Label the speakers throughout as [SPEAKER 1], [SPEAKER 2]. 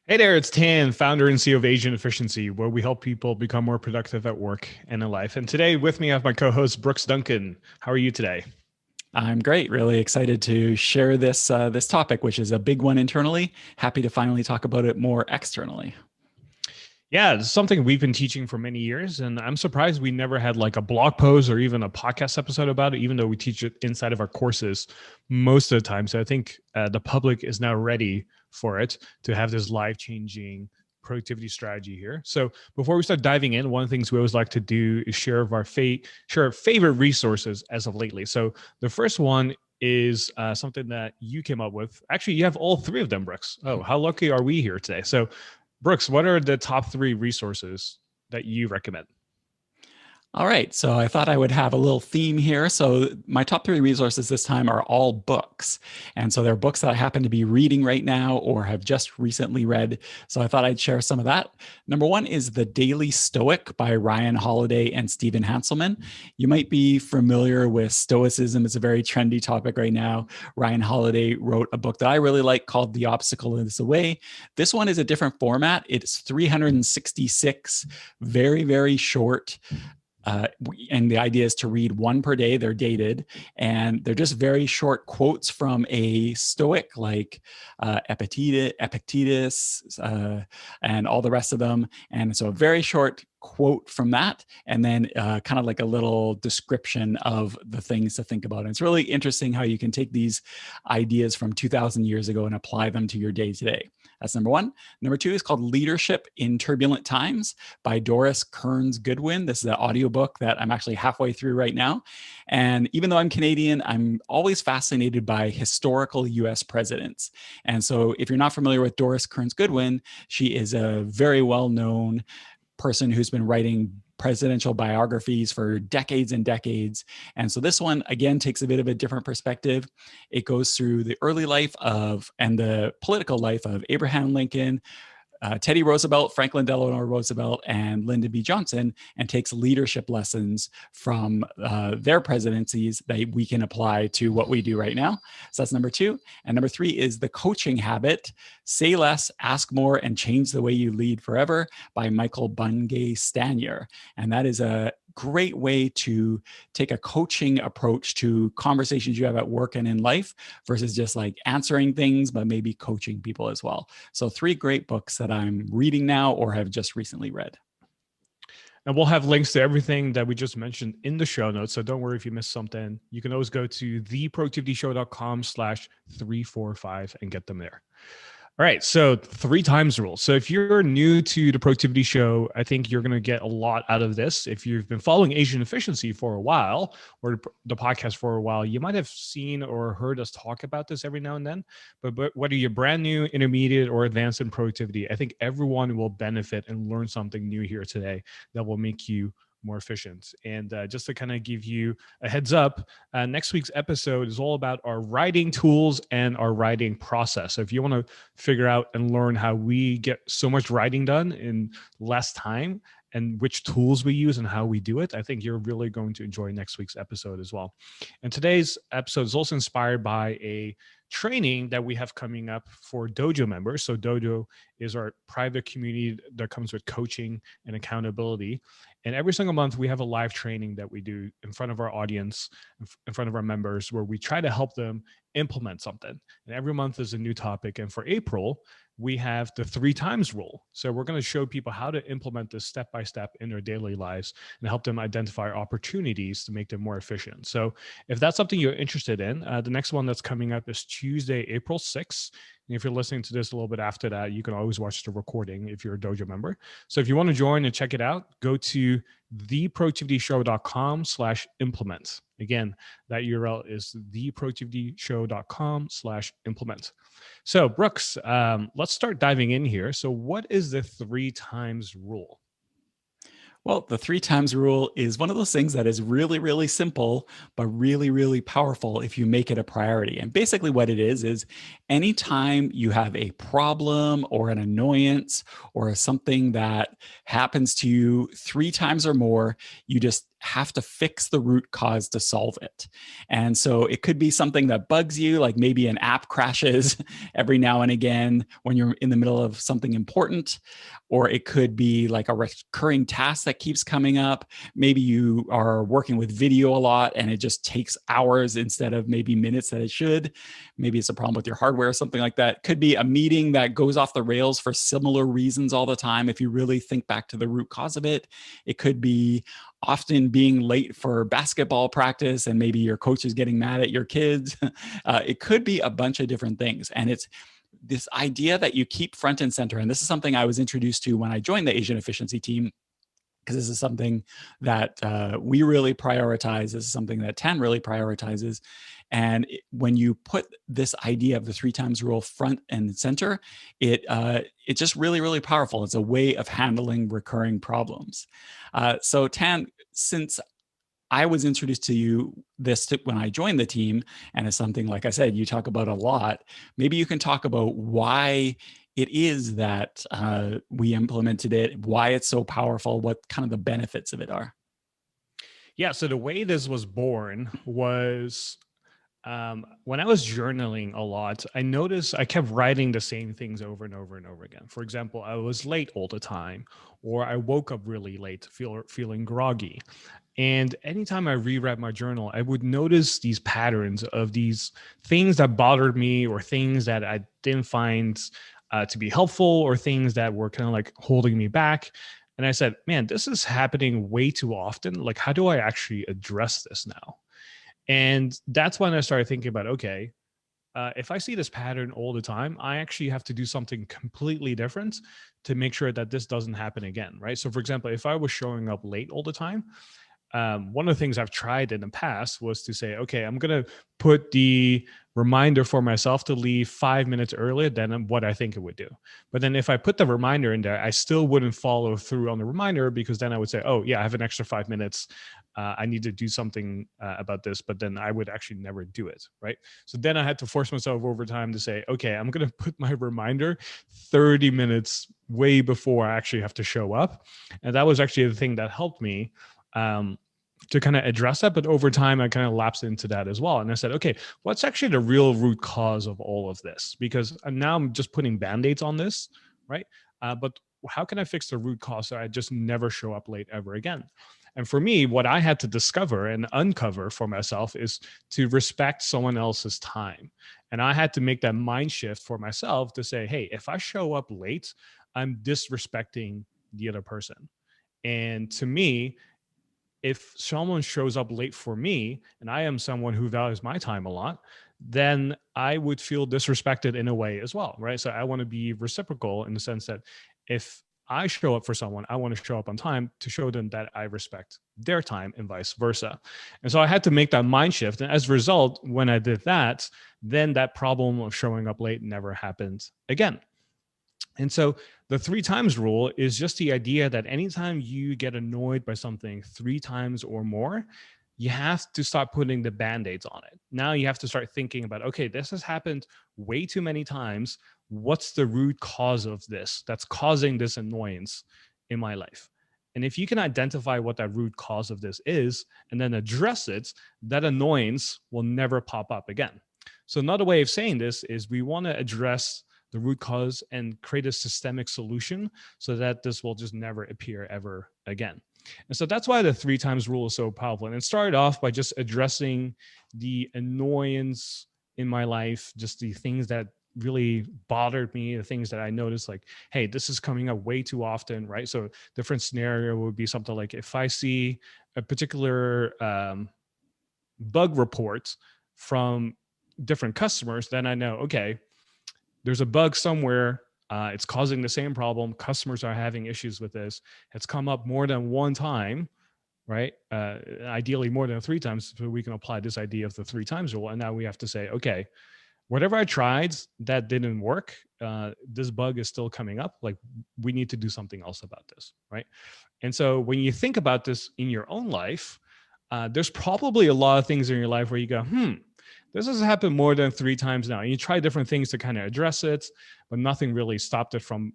[SPEAKER 1] Hey there, it's Tan, founder and CEO of Asian Efficiency, where we help people become more productive at work and in life. And today with me, I have my co-host, Brooks Duncan. How are you today?
[SPEAKER 2] I'm great. Really excited to share this topic, which is a big one internally. Happy to finally talk about it more externally.
[SPEAKER 1] Yeah, it's something we've been teaching for many years, and I'm surprised we never had like a blog post or even a podcast episode about it, even though we teach it inside of our courses most of the time. So I think the public is now ready for it to have this life-changing productivity strategy here. So before we start diving in, one of the things we always like to do is share our favorite resources as of lately. So the first one is something that you came up with. Actually, you have all three of them, Brooks. Oh, how lucky are we here today? So Brooks, what are the top three resources that you recommend?
[SPEAKER 2] All right. So I thought I would have a little theme here. So my top three resources this time are all books. And so they're books that I happen to be reading right now or have just recently read. So I thought I'd share some of that. Number one is The Daily Stoic by Ryan Holiday and Stephen Hanselman. You might be familiar with Stoicism. It's a very trendy topic right now. Ryan Holiday wrote a book that I really like called The Obstacle is the Way. This one is a different format. It's 366, very, very short. And the idea is to read one per day. They're dated, and they're just very short quotes from a Stoic like Epictetus, and all the rest of them. And so a very short quote from that, and then kind of like a little description of the things to think about. And it's really interesting how you can take these ideas from 2,000 years ago and apply them to your day today. That's number one. Number two is called Leadership in Turbulent Times by Doris Kearns Goodwin. This is an audiobook that I'm actually halfway through right now. And even though I'm Canadian, I'm always fascinated by historical US presidents. And so if you're not familiar with Doris Kearns Goodwin, she is a very well known person who's been writing presidential biographies for decades and decades. And so this one, again, takes a bit of a different perspective. It goes through the early life of and the political life of Abraham Lincoln, Teddy Roosevelt, Franklin Delano Roosevelt, and Lyndon B. Johnson, and takes leadership lessons from their presidencies that we can apply to what we do right now. So that's number two. And number three is The Coaching Habit: Say Less, Ask More, and Change the Way You Lead Forever by Michael Bungay Stanier. And that is a great way to take a coaching approach to conversations you have at work and in life versus just like answering things, but maybe coaching people as well. So three great books that I'm reading now or have just recently read.
[SPEAKER 1] And we'll have links to everything that we just mentioned in the show notes. So don't worry if you missed something. You can always go to theproductivityshow.com/345 and get them there. All right. So three times rule. So if you're new to the productivity show, I think you're going to get a lot out of this. If you've been following Asian Efficiency for a while or the podcast for a while, you might have seen or heard us talk about this every now and then. But whether you're brand new, intermediate, or advanced in productivity, I think everyone will benefit and learn something new here today that will make you more efficient. And just to kind of give you a heads up, next week's episode is all about our writing tools and our writing process. So if you want to figure out and learn how we get so much writing done in less time and which tools we use and how we do it, I think you're really going to enjoy next week's episode as well. And today's episode is also inspired by a training that we have coming up for Dojo members. So Dojo is our private community that comes with coaching and accountability. And every single month, we have a live training that we do in front of our audience, in front of our members, where we try to help them implement something. And every month is a new topic. And for April, we have the three times rule. So we're going to show people how to implement this step by step in their daily lives and help them identify opportunities to make them more efficient. So if that's something you're interested in, the next one that's coming up is Tuesday, April 6th. And if you're listening to this a little bit after that, you can always watch the recording if you're a Dojo member. So if you want to join and check it out, go to theproductivityshow.com/implement. Again, that URL is theproductivityshow.com/implement. So Brooks, let's start diving in here. So what is the three times rule?
[SPEAKER 2] Well, the three times rule is one of those things that is really, really simple, but really, really powerful if you make it a priority. And basically, what it is anytime you have a problem or an annoyance or something that happens to you three times or more, you just have to fix the root cause to solve it. And so it could be something that bugs you, like maybe an app crashes every now and again when you're in the middle of something important, or it could be like a recurring task that keeps coming up. Maybe you are working with video a lot and it just takes hours instead of maybe minutes that it should. Maybe it's a problem with your hardware or something like that. Could be a meeting that goes off the rails for similar reasons all the time. If you really think back to the root cause of it, it could be often being late for basketball practice and maybe your coach is getting mad at your kids. It could be a bunch of different things. And it's this idea that you keep front and center. And this is something I was introduced to when I joined the Asian efficiency team, because this is something that we really prioritize. This is something that Tan really prioritizes. And when you put this idea of the 3 times rule front and center, it's just really, really powerful. It's a way of handling recurring problems. So Tan, since I was introduced to you when I joined the team, and it's something, like I said, you talk about a lot. Maybe you can talk about why it is that we implemented it, why it's so powerful, what kind of the benefits of it are.
[SPEAKER 1] Yeah. So the way this was born was when I was journaling a lot, I noticed I kept writing the same things over and over and over again. For example, I was late all the time, or I woke up really late, feeling groggy. And anytime I reread my journal, I would notice these patterns of these things that bothered me, or things that I didn't find to be helpful, or things that were kind of like holding me back. And I said, man, this is happening way too often. Like, how do I actually address this now? And that's when I started thinking about, okay, if I see this pattern all the time, I actually have to do something completely different to make sure that this doesn't happen again, right? So, for example, if I was showing up late all the time, one of the things I've tried in the past was to say, okay, I'm going to put the reminder for myself to leave 5 minutes earlier than what I think it would do. But then if I put the reminder in there, I still wouldn't follow through on the reminder, because then I would say, oh, yeah, I have an extra 5 minutes. I need to do something about this, but then I would actually never do it, right? So then I had to force myself over time to say, okay, I'm going to put my reminder 30 minutes way before I actually have to show up. And that was actually the thing that helped me to kind of address that. But over time, I kind of lapsed into that as well. And I said, okay, what's actually the real root cause of all of this? Because now I'm just putting Band-Aids on this, right? But how can I fix the root cause so I just never show up late ever again? And for me, what I had to discover and uncover for myself is to respect someone else's time. And I had to make that mind shift for myself to say, hey, if I show up late, I'm disrespecting the other person. And to me, if someone shows up late for me, and I am someone who values my time a lot, then I would feel disrespected in a way as well, right? So I want to be reciprocal in the sense that if I show up for someone, I want to show up on time to show them that I respect their time, and vice versa. And so I had to make that mind shift. And as a result, when I did that, then that problem of showing up late never happened again. And so the 3 times rule is just the idea that anytime you get annoyed by something 3 times or more, you have to start putting the Band-Aids on it. Now you have to start thinking about, okay, this has happened way too many times. What's the root cause of this that's causing this annoyance in my life? And if you can identify what that root cause of this is and then address it, that annoyance will never pop up again. So another way of saying this is we want to address the root cause and create a systemic solution so that this will just never appear ever again. And so that's why the 3 times rule is so powerful. And it started off by just addressing the annoyance in my life, just the things that really bothered me, the things that I noticed, like, hey, this is coming up way too often, right? So different scenario would be something like, if I see a particular bug report from different customers, then I know, okay, there's a bug somewhere. It's causing the same problem. Customers are having issues with this. It's come up more than one time, right? Ideally more than 3 times, so we can apply this idea of the 3 times rule. And now we have to say, okay, whatever I tried that didn't work, this bug is still coming up. Like, we need to do something else about this, right? And so when you think about this in your own life, there's probably a lot of things in your life where you go, this has happened more than 3 times now. And you try different things to kind of address it, but nothing really stopped it from,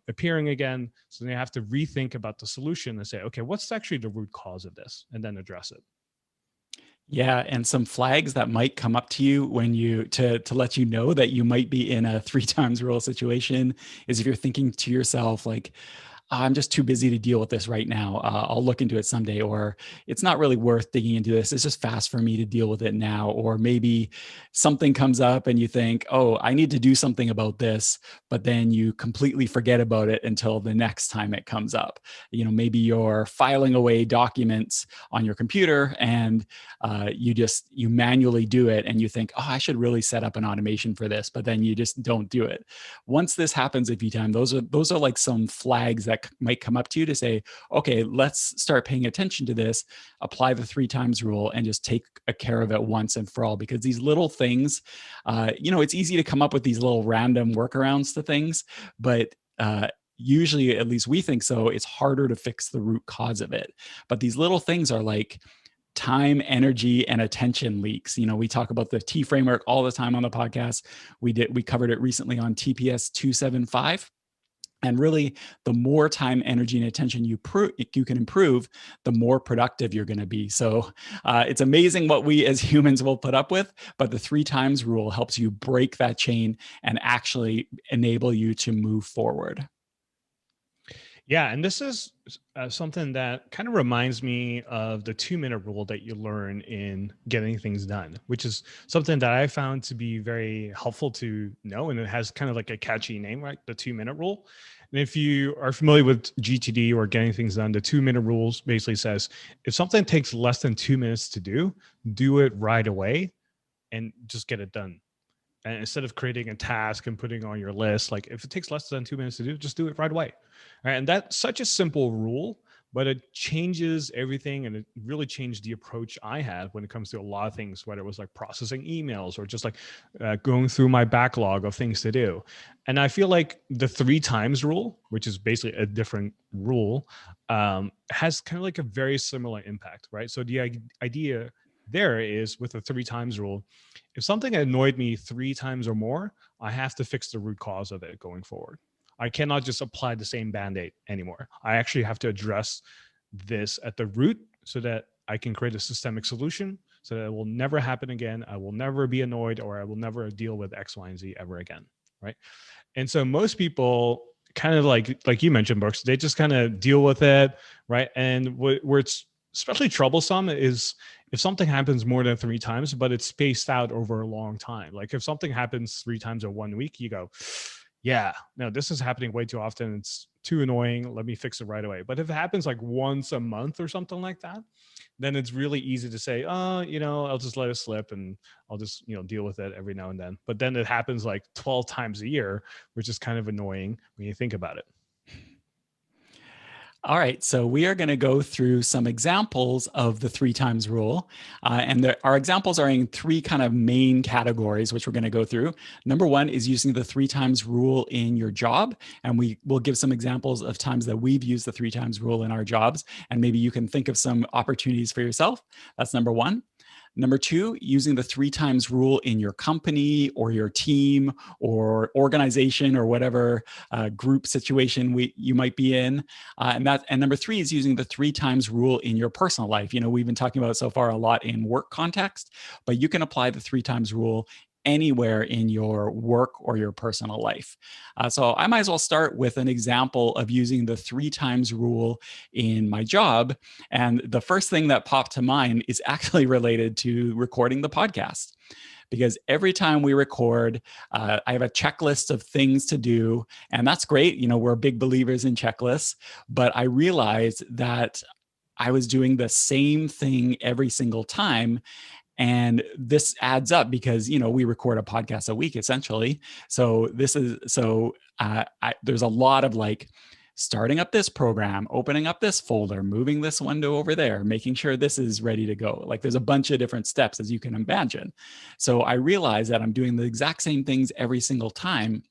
[SPEAKER 1] appearing again. So they have to rethink about the solution and say, okay, what's actually the root cause of this, and then address it.
[SPEAKER 2] Yeah, and some flags that might come up to you when you to let you know that you might be in a three times rule situation is if you're thinking to yourself like, I'm just too busy to deal with this right now. I'll look into it someday, or it's not really worth digging into this. It's just fast for me to deal with it now. Or maybe something comes up and you think, oh, I need to do something about this, but then you completely forget about it until the next time it comes up. Maybe you're filing away documents on your computer and you manually do it and you think, oh, I should really set up an automation for this, but then you just don't do it. Once this happens a few times, those are like some flags that might come up to you to say, okay, let's start paying attention to this, apply the 3 times rule, and just take care of it once and for all. Because these little things, it's easy to come up with these little random workarounds to things, but usually, at least we think so, it's harder to fix the root cause of it. But these little things are like time, energy, and attention leaks. We talk about the T framework all the time on the podcast. We covered it recently on TPS345. And really, the more time, energy, and attention you can improve, the more productive you're going to be. So it's amazing what we as humans will put up with, but the 3 times rule helps you break that chain and actually enable you to move forward.
[SPEAKER 1] Yeah, and this is something that kind of reminds me of the 2-minute rule that you learn in getting things done, which is something that I found to be very helpful to know. And it has kind of like a catchy name, right? The 2-minute rule. And if you are familiar with GTD or getting things done, the 2-minute rules basically says, if something takes less than 2 minutes to do it right away and just get it done. And instead of creating a task and putting on your list, like if it takes less than 2 minutes to do, just do it right away. All right. And that's such a simple rule, but it changes everything. And it really changed the approach I had when it comes to a lot of things, whether it was like processing emails or just like going through my backlog of things to do. And I feel like the 3 times rule, which is basically a different rule, has kind of like a very similar impact, right? So the idea there is with the 3 times rule, if something annoyed me 3 times or more, I have to fix the root cause of it going forward. I cannot just apply the same band-aid anymore. I actually have to address this at the root so that I can create a systemic solution so that it will never happen again. I will never be annoyed, or I will never deal with X, Y, and Z ever again, right? And so most people kind of like you mentioned, Brooks, they just kind of deal with it, right? And where it's especially troublesome is if something happens more than 3 times, but it's spaced out over a long time. Like if something happens 3 times in 1 week, you go, yeah, no, this is happening way too often. It's too annoying. Let me fix it right away. But if it happens like once a month or something like that, then it's really easy to say, oh, I'll just let it slip and I'll just, deal with it every now and then. But then it happens like 12 times a year, which is kind of annoying when you think about it.
[SPEAKER 2] All right, so we are going to go through some examples of the 3 times rule. Our examples are in 3 kind of main categories, which we're going to go through. Number 1 is using the 3 times rule in your job. And we will give some examples of times that we've used the 3 times rule in our jobs. And maybe you can think of some opportunities for yourself. That's number 1. Number 2, using the 3 times rule in your company or your team or organization or whatever group situation you might be in. And number 3 is using the 3 times rule in your personal life. We've been talking about it so far a lot in work context, but you can apply the 3 times rule anywhere in your work or your personal life. So I might as well start with an example of using the 3 times rule in my job. And the first thing that popped to mind is actually related to recording the podcast. Because every time we record, I have a checklist of things to do. And that's great. We're big believers in checklists. But I realized that I was doing the same thing every single time. And this adds up because, we record a podcast a week essentially. So there's a lot of like starting up this program, opening up this folder, moving this window over there, making sure this is ready to go. Like there's a bunch of different steps as you can imagine. So I realize that I'm doing the exact same things every single time.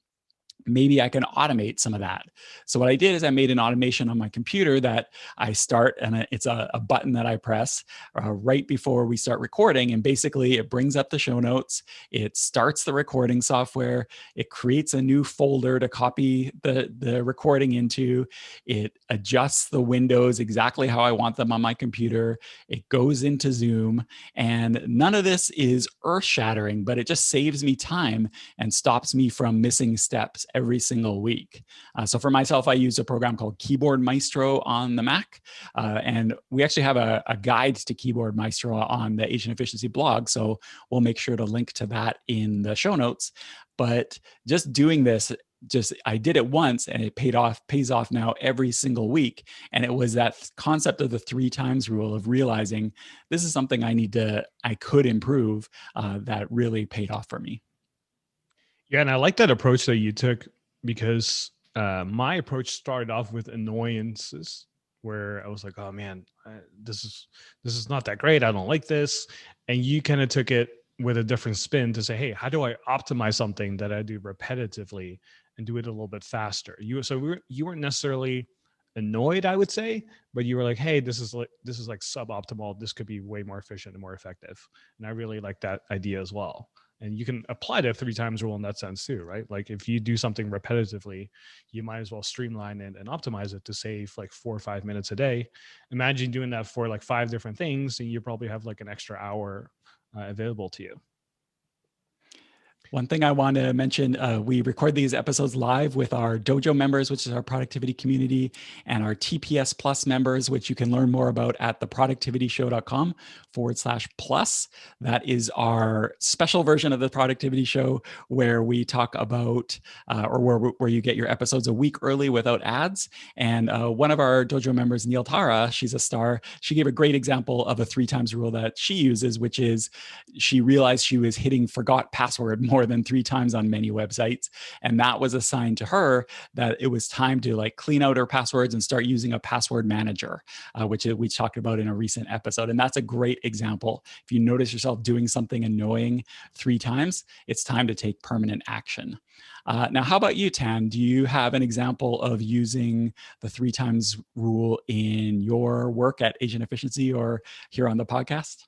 [SPEAKER 2] maybe I can automate some of that. So what I did is I made an automation on my computer that I start, and it's a button that I press right before we start recording. And basically it brings up the show notes. It starts the recording software. It creates a new folder to copy the recording into. It adjusts the windows exactly how I want them on my computer. It goes into Zoom, and none of this is earth shattering, but it just saves me time and stops me from missing steps every single week. So for myself, I use a program called Keyboard Maestro on the Mac. And we actually have a guide to Keyboard Maestro on the Agent Efficiency blog. So we'll make sure to link to that in the show notes. But just doing this, I did it once and it pays off now every single week. And it was that concept of the 3 times rule of realizing this is something I could improve that really paid off for me.
[SPEAKER 1] Yeah, and I like that approach that you took, because my approach started off with annoyances, where I was like, "Oh man, this is not that great. I don't like this," and you kind of took it with a different spin to say, "Hey, how do I optimize something that I do repetitively and do it a little bit faster?" You weren't necessarily annoyed, I would say, but you were like, "Hey, this is like suboptimal. This could be way more efficient and more effective," and I really like that idea as well. And you can apply the 3 times rule in that sense too, right? Like if you do something repetitively, you might as well streamline it and optimize it to save like 4 or 5 minutes a day. Imagine doing that for like 5 different things, and you probably have like an extra hour available to you.
[SPEAKER 2] One thing I want to mention, we record these episodes live with our Dojo members, which is our productivity community, and our TPS Plus members, which you can learn more about at theproductivityshow.com/plus. That is our special version of the Productivity Show, where we talk about, where you get your episodes a week early without ads. And one of our Dojo members, Neil Tara, she's a star. She gave a great example of a 3 times rule that she uses, which is she realized she was hitting forgot password more than 3 times on many websites. And that was a sign to her that it was time to like clean out her passwords and start using a password manager, which we talked about in a recent episode. And that's a great example. If you notice yourself doing something annoying 3 times, it's time to take permanent action. Now, how about you, Tan? Do you have an example of using the 3 times rule in your work at Agent Efficiency or here on the podcast?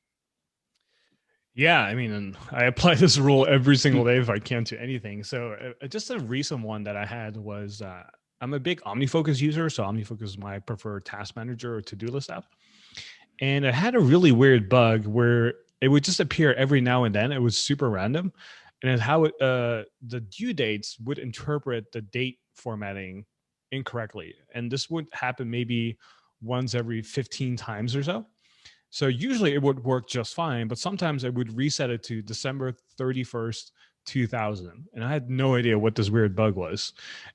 [SPEAKER 1] Yeah, I mean, and I apply this rule every single day if I can to anything. So just a recent one that I had was I'm a big OmniFocus user. So OmniFocus is my preferred task manager or to-do list app. And it had a really weird bug where it would just appear every now and then. It was super random. And then the due dates would interpret the date formatting incorrectly. And this would happen maybe once every 15 times or so. So usually it would work just fine, but sometimes I would reset it to December 31st, 2000. And I had no idea what this weird bug was.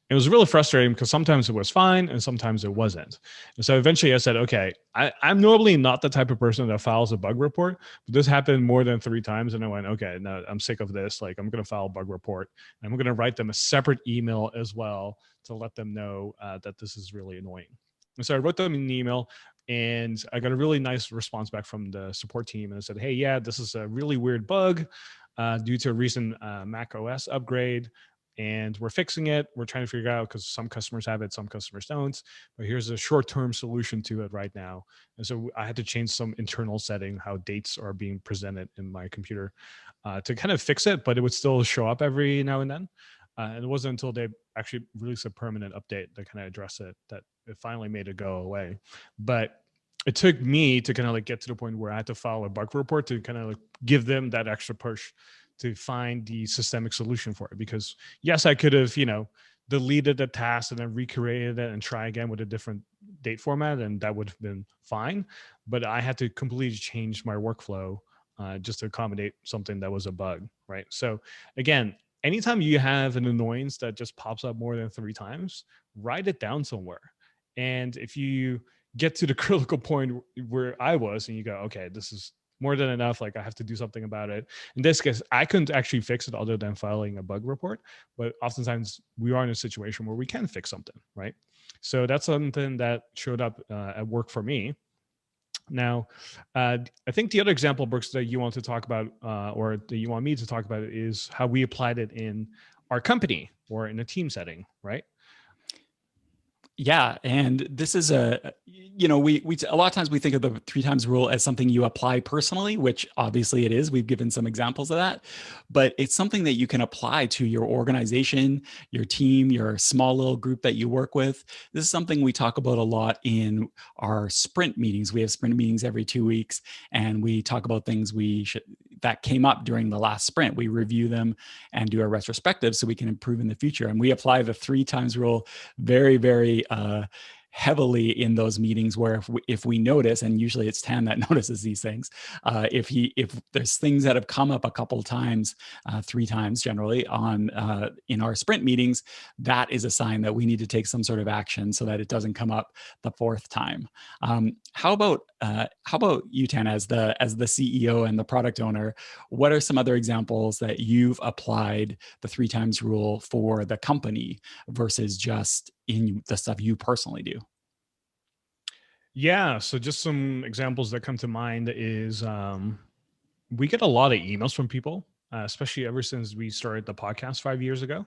[SPEAKER 1] It was really frustrating because sometimes it was fine and sometimes it wasn't. And so eventually I said, okay, I'm normally not the type of person that files a bug report, but this happened more than 3 times. And I went, okay, no, I'm sick of this. Like I'm going to file a bug report, and I'm going to write them a separate email as well to let them know that this is really annoying. And so I wrote them an email, and I got a really nice response back from the support team, and it said, "Hey, yeah, this is a really weird bug due to a recent Mac OS upgrade, and we're fixing it. We're trying to figure it out because some customers have it, some customers don't. But here's a short-term solution to it right now." And so I had to change some internal setting, how dates are being presented in my computer, to kind of fix it, but it would still show up every now and then. And it wasn't until they actually released a permanent update that kind of addressed it that it finally made it go away. But it took me to kind of like get to the point where I had to file a bug report to kind of like give them that extra push to find the systemic solution for it. Because yes, I could have, deleted the task and then recreated it and try again with a different date format, and that would have been fine. But I had to completely change my workflow just to accommodate something that was a bug, right? So again, anytime you have an annoyance that just pops up more than 3 times, write it down somewhere. And if you get to the critical point where I was and you go, okay, this is more than enough, like I have to do something about it. In this case, I couldn't actually fix it other than filing a bug report. But oftentimes we are in a situation where we can fix something, right? So that's something that showed up at work for me. Now, I think the other example, Brooks, that you want to talk about, or that you want me to talk about, is how we applied it in our company, or in a team setting, right?
[SPEAKER 2] Yeah, and this is we a lot of times we think of the 3 times rule as something you apply personally, which obviously it is. We've given some examples of that, but it's something that you can apply to your organization, your team, your small little group that you work with. This is something we talk about a lot in our sprint meetings. We have sprint meetings every 2 weeks, and we talk about things that came up during the last sprint. We review them and do a retrospective so we can improve in the future. And we apply the 3 times rule very, very heavily in those meetings, where if we notice, and usually it's Tan that notices these things, if there's things that have come up a couple of times, 3 times generally on in our sprint meetings, that is a sign that we need to take some sort of action so that it doesn't come up the 4th time. How about you, Tan, as the CEO and the product owner? What are some other examples that you've applied the 3 times rule for the company versus just in the stuff you personally do?
[SPEAKER 1] Yeah. So just some examples that come to mind is we get a lot of emails from people, especially ever since we started the podcast 5 years ago.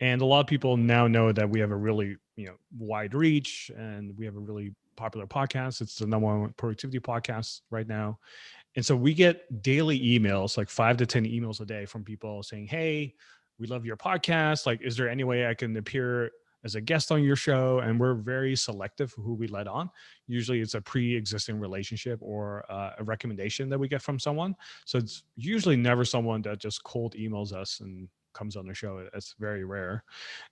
[SPEAKER 1] And a lot of people now know that we have a really, wide reach, and we have a really popular podcast. It's the #1 productivity podcast right now. And so we get daily emails, like 5 to 10 emails a day from people saying, "Hey, we love your podcast. Like, is there any way I can appear as a guest on your show?" And we're very selective who we let on. Usually it's a pre-existing relationship or a recommendation that we get from someone. So it's usually never someone that just cold emails us and comes on the show. It's very rare.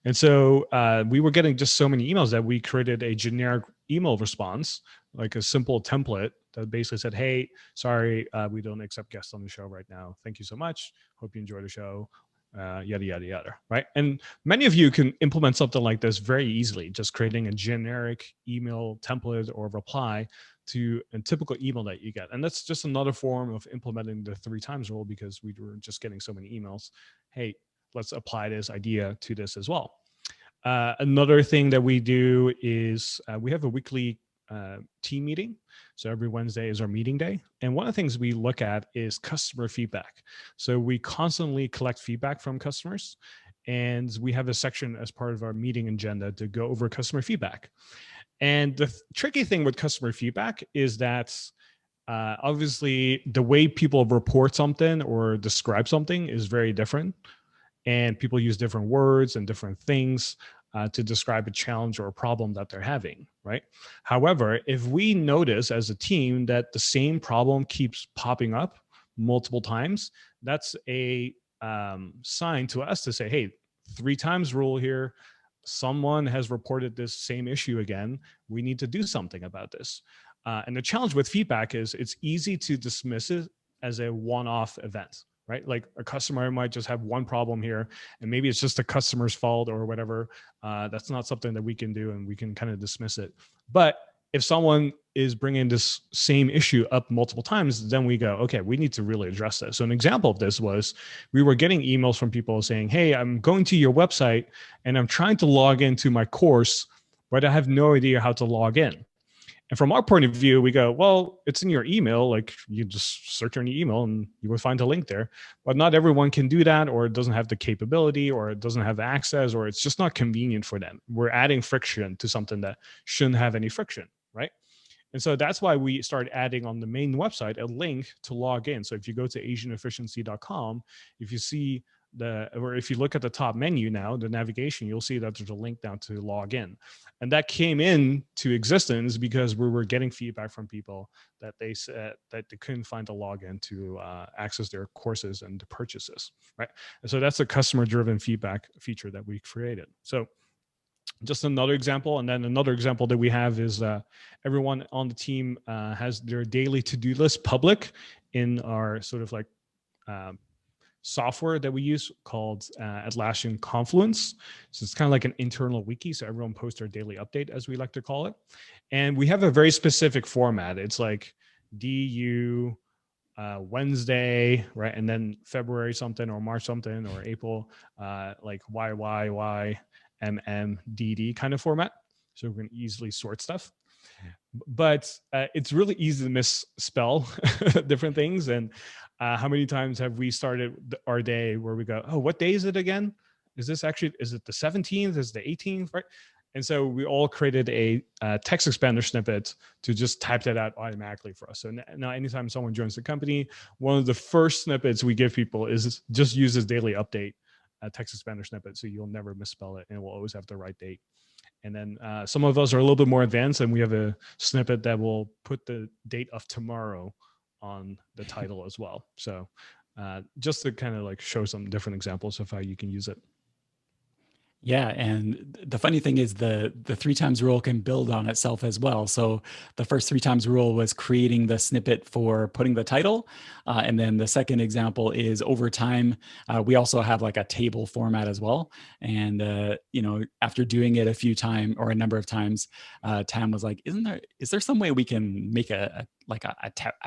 [SPEAKER 1] And so we were getting just so many emails that we created a generic email response, like a simple template that basically said, "Hey, sorry, we don't accept guests on the show right now. Thank you so much. Hope you enjoy the show." Yada, yada, yada. Right. And many of you can implement something like this very easily, just creating a generic email template or reply to a typical email that you get. And that's just another form of implementing the 3 times rule, because we were just getting so many emails. Hey, let's apply this idea to this as well. Another thing that we do is we have a weekly team meeting. So every Wednesday is our meeting day. And one of the things we look at is customer feedback. So we constantly collect feedback from customers. And we have a section as part of our meeting agenda to go over customer feedback. And the tricky thing with customer feedback is that obviously the way people report something or describe something is very different, and people use different words and different things to describe a challenge or a problem that they're having, right? However, if we notice as a team that the same problem keeps popping up multiple times, that's a sign to us to say, "Hey, 3 times rule here. Someone has reported this same issue again. We need to do something about this." And the challenge with feedback is it's easy to dismiss it as a one-off event, right? Like a customer might just have one problem here, and maybe it's just the customer's fault or whatever. That's not something that we can do, and we can kind of dismiss it. But if someone is bringing this same issue up multiple times, then we go, okay, we need to really address this. So an example of this was we were getting emails from people saying, "Hey, I'm going to your website and I'm trying to log into my course, but I have no idea how to log in." And from our point of view, we go, "Well, it's in your email. Like, you just search on your email and you will find a link there." But not everyone can do that, or it doesn't have the capability, or it doesn't have access, or it's just not convenient for them. We're adding friction to something that shouldn't have any friction, right? And so that's why we started adding on the main website a link to log in. So if you go to asianefficiency.com, if you see or if you look at the top menu now, the navigation, you'll see that there's a link down to log in. And that came into existence because we were getting feedback from people that they said that they couldn't find a login to access their courses and purchases, right? And so that's a customer-driven feedback feature that we created. So just another example. And then another example that we have is everyone on the team has their daily to-do list public in our sort of like software that we use called Atlassian Confluence. So it's kind of like an internal wiki. So everyone posts their daily update, as we like to call it. And we have a very specific format. It's like DU Wednesday, right? And then February something, or March something, or April, like YYYMMDD kind of format. So we can easily sort stuff. But it's really easy to misspell different things. And how many times have we started our day where we go, "Oh, what day is it again?" is it the 17th? Is it the 18th? Right. And so we all created a text expander snippet to just type that out automatically for us. So now anytime someone joins the company, one of the first snippets we give people is just use this daily update text expander snippet. So you'll never misspell it and it will always have the right date. And then some of us are a little bit more advanced and we have a snippet that will put the date of tomorrow on the title as well. So just to kind of like show some different examples of how you can use it.
[SPEAKER 2] Yeah, and the funny thing is the 3 times rule can build on itself as well. So the first 3 times rule was creating the snippet for putting the title, and then the second example is over time. We also have like a table format as well, and after doing it a few times or a number of times, Tam was like, is there some way we can make a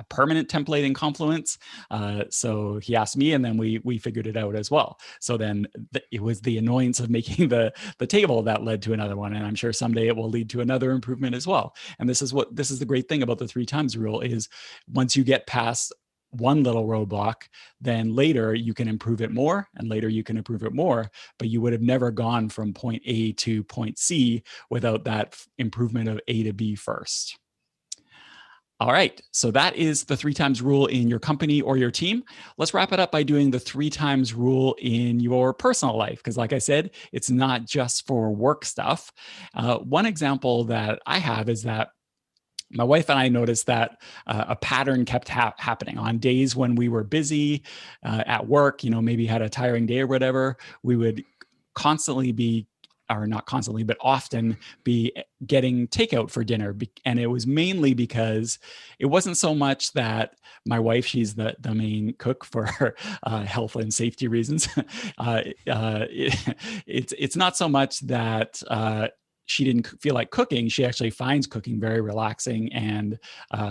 [SPEAKER 2] permanent template in Confluence? So he asked me, and then we figured it out as well. So then it was the annoyance of making the table that led to another one, and I'm sure someday it will lead to another improvement as well. And this is the great thing about the 3 times rule is once you get past one little roadblock, then later you can improve it more, and later you can improve it more, but you would have never gone from point A to point C without that improvement of A to B first. All right, so that is the 3 times rule in your company or your team. Let's wrap it up by doing the 3 times rule in your personal life, because like I said, it's not just for work stuff. One example that I have is that my wife and I noticed that a pattern kept happening on days when we were busy at work, maybe had a tiring day or whatever. We would constantly be, or not constantly, but often be getting takeout for dinner. And it was mainly because it wasn't so much that my wife, she's the main cook for health and safety reasons. It's not so much that she didn't feel like cooking. She actually finds cooking very relaxing and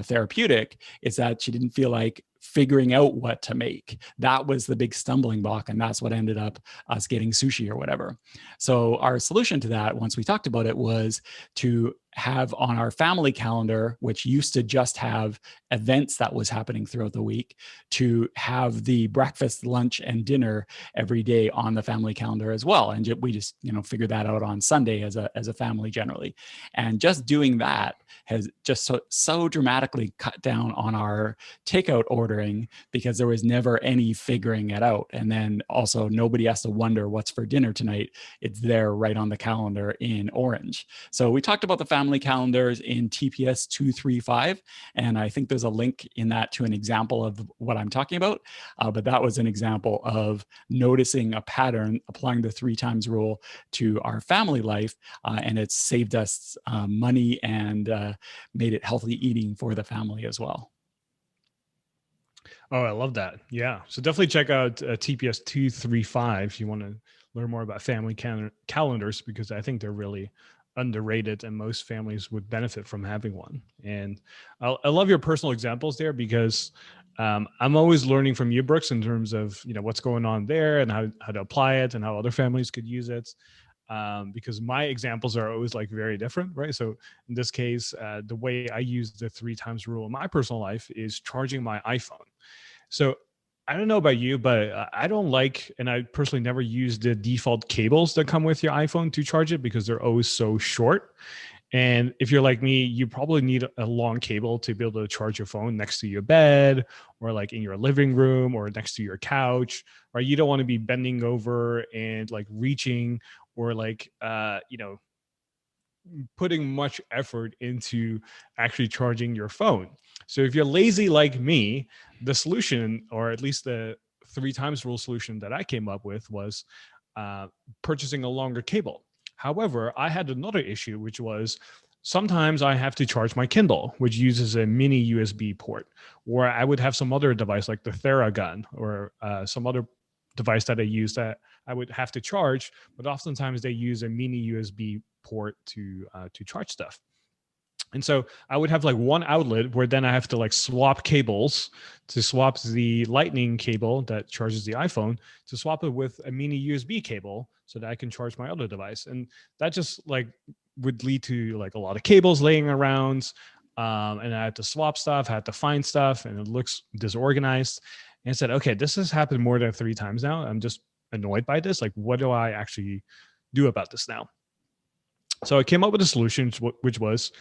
[SPEAKER 2] therapeutic. It's that she didn't feel like figuring out what to make. That was the big stumbling block. And that's what ended up us getting sushi or whatever. So our solution to that, once we talked about it, was to have on our family calendar, which used to just have events that was happening throughout the week, to have the breakfast, lunch, and dinner every day on the family calendar as well. And we just, figured that out on Sunday as a family generally. And just doing that has just so dramatically cut down on our takeout ordering, because there was never any figuring it out. And then also nobody has to wonder what's for dinner tonight. It's there right on the calendar in orange. So we talked about the family calendars in TPS345, and I think there's a link in that to an example of what I'm talking about. But that was an example of noticing a pattern, applying the 3 times rule to our family life, and it's saved us money and made it healthy eating for the family as well.
[SPEAKER 1] Oh, I love that. Yeah. So definitely check out TPS345 if you want to learn more about family calendars, because I think they're really underrated and most families would benefit from having one. And I love your personal examples there, because I'm always learning from you, Brooks, in terms of what's going on there and how to apply it and how other families could use it. Because my examples are always like very different, right? So in this case, the way I use the 3 times rule in my personal life is charging my iPhone. So I don't know about you, but I don't like, and I personally never use the default cables that come with your iPhone to charge it, because they're always so short. And if you're like me, you probably need a long cable to be able to charge your phone next to your bed, or like in your living room, or next to your couch, right? You don't want to be bending over and like reaching, or like, putting much effort into actually charging your phone. So if you're lazy like me, the solution, or at least the 3 times rule solution that I came up with, was purchasing a longer cable. However, I had another issue, which was sometimes I have to charge my Kindle, which uses a mini USB port, or I would have some other device like the Theragun, or some other device that I use that I would have to charge, but oftentimes they use a mini USB port to charge stuff. And so I would have like one outlet where then I have to like swap cables, to swap the lightning cable that charges the iPhone, to swap it with a mini USB cable so that I can charge my other device. And that just like would lead to like a lot of cables laying around. And I had to swap stuff, I had to find stuff, and it looks disorganized. And I said, okay, this has happened more than 3 times now. I'm just annoyed by this. Like, what do I actually do about this now? So I came up with a solution, which was,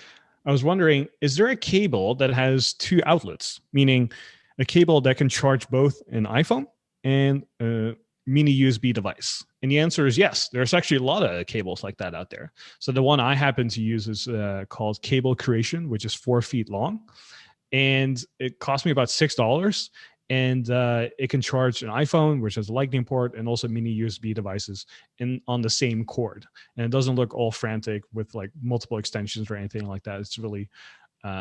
[SPEAKER 1] I was wondering, is there a cable that has two outlets, meaning a cable that can charge both an iPhone and a mini USB device? And the answer is yes. There's actually a lot of cables like that out there. So the one I happen to use is called Cable Creation, which is 4 feet long, and it cost me about $6. And it can charge an iPhone, which has a Lightning port, and also mini USB devices on the same cord. And it doesn't look all frantic with like multiple extensions or anything like that. It's really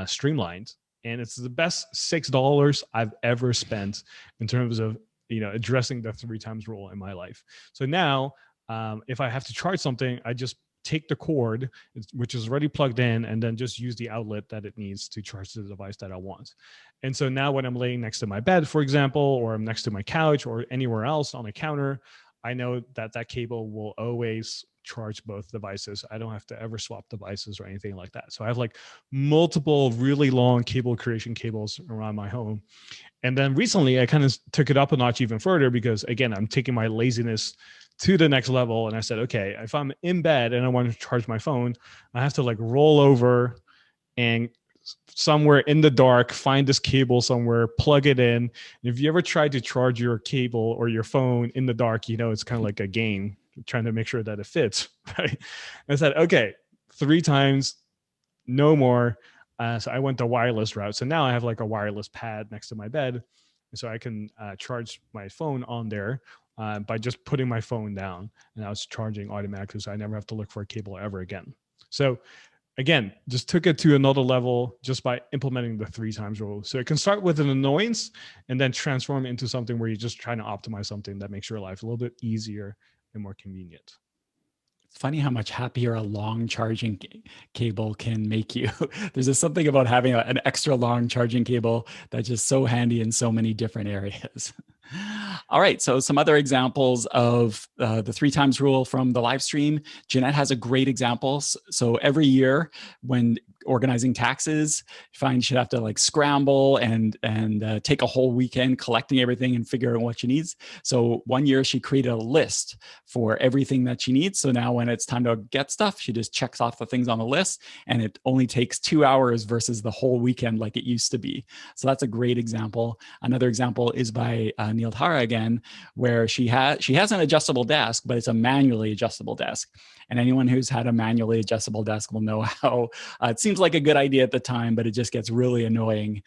[SPEAKER 1] streamlined, and it's the best $6 I've ever spent in terms of addressing the 3 times rule in my life. So now, if I have to charge something, I just take the cord, which is already plugged in, and then just use the outlet that it needs to charge the device that I want. And so now when I'm laying next to my bed, for example, or I'm next to my couch or anywhere else on a counter, I know that that cable will always charge both devices. I don't have to ever swap devices or anything like that. So I have like multiple really long cable creation cables around my home. And then recently I kind of took it up a notch even further, because again, I'm taking my laziness to the next level. And I said, okay, if I'm in bed and I want to charge my phone, I have to like roll over and somewhere in the dark, find this cable somewhere, plug it in. And if you ever tried to charge your cable or your phone in the dark, it's kind of like a game trying to make sure that it fits. Right? I said, okay, 3 times, no more. So I went the wireless route. So now I have like a wireless pad next to my bed. So I can charge my phone on there by just putting my phone down, and I was charging automatically. So I never have to look for a cable ever again. So again, just took it to another level just by implementing the 3 times rule. So it can start with an annoyance and then transform into something where you're just trying to optimize something that makes your life a little bit easier and more convenient.
[SPEAKER 2] It's funny how much happier a long charging cable can make you. There's just something about having an extra long charging cable that's just so handy in so many different areas. All right, so some other examples of the 3 times rule from the live stream. Jeanette has a great example. So every year when organizing taxes, you find you should have to like scramble and take a whole weekend collecting everything and figuring out what she needs. So one year she created a list for everything that she needs. So now when it's time to get stuff, she just checks off the things on the list, and it only takes 2 hours versus the whole weekend like it used to be. So that's a great example. Another example is by Neil Tara again, where she has an adjustable desk, but it's a manually adjustable desk. And anyone who's had a manually adjustable desk will know how it seems like a good idea at the time, but it just gets really annoying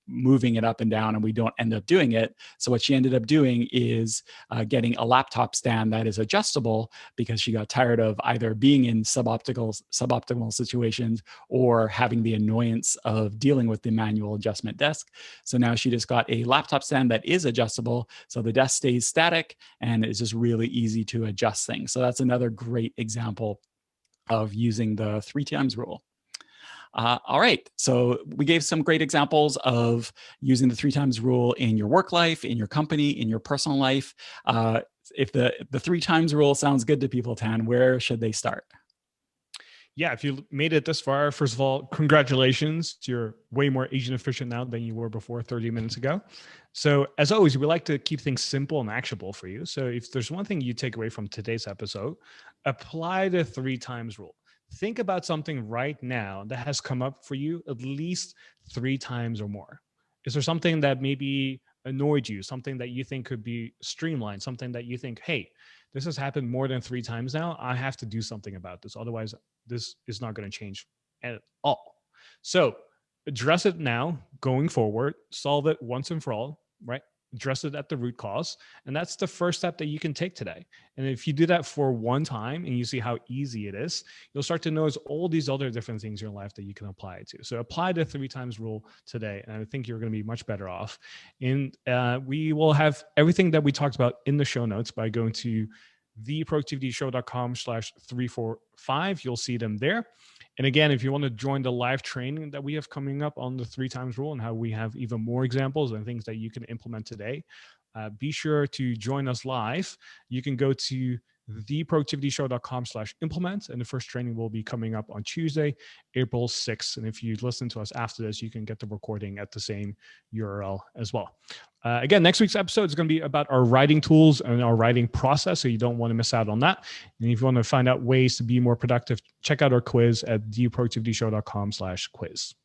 [SPEAKER 2] moving it up and down, and we don't end up doing it. So what she ended up doing is getting a laptop stand that is adjustable, because she got tired of either being in suboptimal situations or having the annoyance of dealing with the manual adjustment desk. So now she just got a laptop stand that is adjustable, so the desk stays static and it's just really easy to adjust things. So that's another great example of using the 3 times rule. All right, so we gave some great examples of using the 3 times rule in your work life, in your company, in your personal life. If the 3 times rule sounds good to people, Tan, where should they start?
[SPEAKER 1] Yeah, if you made it this far, first of all, congratulations. You're way more agent efficient now than you were before 30 minutes ago. So as always, we like to keep things simple and actionable for you. So if there's one thing you take away from today's episode, apply the 3 times rule. Think about something right now that has come up for you at least 3 times or more. Is there something that maybe annoyed you, something that you think could be streamlined, something that you think, hey, this has happened more than 3 times now. I have to do something about this. Otherwise, this is not going to change at all. So address it now, going forward, solve it once and for all, right? Address it at the root cause. And that's the first step that you can take today. And if you do that for one time and you see how easy it is, you'll start to notice all these other different things in your life that you can apply it to. So apply the 3 times rule today. And I think you're going to be much better off. And we will have everything that we talked about in the show notes by going to theproductivityshow.com/345. You'll see them there. And again, if you want to join the live training that we have coming up on the 3 times rule and how we have even more examples and things that you can implement today, be sure to join us live. You can go to theproductivityshow.com/implement. And the first training will be coming up on Tuesday, April 6th. And if you listen to us after this, you can get the recording at the same URL as well. Again, next week's episode is going to be about our writing tools and our writing process, so you don't want to miss out on that. And if you want to find out ways to be more productive, check out our quiz at theproductivityshow.com/quiz.